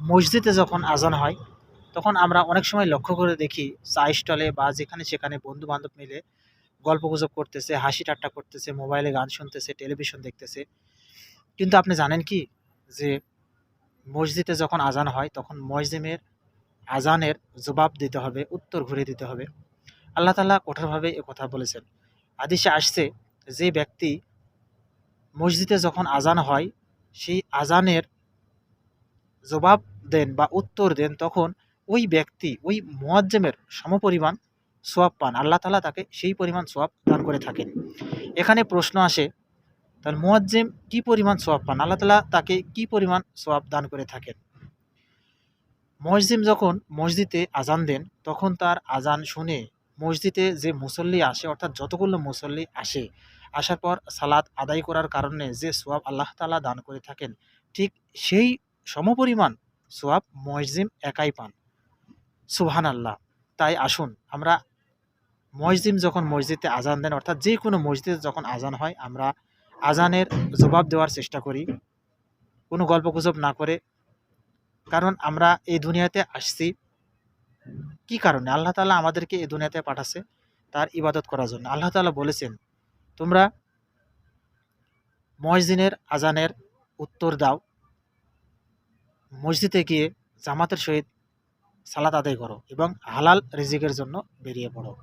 মসজিদে যখন আজান হয় তখন আমরা অনেক সময় লক্ষ্য করে দেখি চা স্টলে বা যেখানে সেখানে বন্ধু বান্ধব মিলে গল্পগুজব করতেছে, হাসি ঠাট্টা করতেছে, মোবাইলে গান শুনতেছে, টেলিভিশন দেখতেছে। কিন্তু আপনি জানেন কি যে মসজিদে যখন আজান হয় তখন মুয়াজ্জিমের আজানের জবাব দিতে হবে, উত্তর ঘুরিয়ে দিতে হবে। আল্লাহ তাআলা কঠোরভাবে কথা বলেছেন। হাদিসে আসছে যে ব্যক্তি মসজিদে যখন আজান হয় সেই আজানের জবাব দেন বা উত্তর দেন তখন ওই ব্যক্তি ওই মুয়াজ্জিমের সমপরিমাণ সওয়াব পান। আল্লাহ তাআলা তাকে সেই পরিমাণ সওয়াব দান করে থাকেন। এখানে প্রশ্ন আসে, তাহলে মুয়াজ্জিম কি পরিমাণ সওয়াব পান? আল্লাহ তাআলা তাকে কি পরিমাণ সওয়াব দান করে থাকেন? মুয়াজ্জিম যখন মসজিদে আজান দেন তখন তার আজান শুনে মসজিদে যে মুসল্লি আসে অর্থাৎ যতগুলো মুসল্লি আসে, আসার পর সালাত আদায় করার কারণে যে সওয়াব আল্লাহ তাআলা দান করে থাকেন, ঠিক সেই সমপরিমাণ সওয়াব মুয়াজ্জিম একাই পান। সুবহানাল্লাহ! তাই আসুন আমরা মুয়াজ্জিম যখন মসজিদে আজান দেন অর্থাৎ যেকোনো মসজিদে যখন আজান হয় আমরা আজানের জবাব দেওয়ার চেষ্টা করি, কোনো গল্পগুজব না করে। কারণ আমরা এই দুনিয়াতে আসছি কি কারণে? আল্লাহ তাআলা আমাদেরকে এই দুনিয়াতে পাঠাচ্ছে তার ইবাদত করার জন্য। আল্লাহ তাআলা বলেছেন, "তোমরা মুয়াজ্জিনের আজানের উত্তর দাও, মসজিদে গিয়ে জামাতের সহিত সালাত আদায় করো এবং হালাল রিজিকের জন্য বেরিয়ে পড়ো।"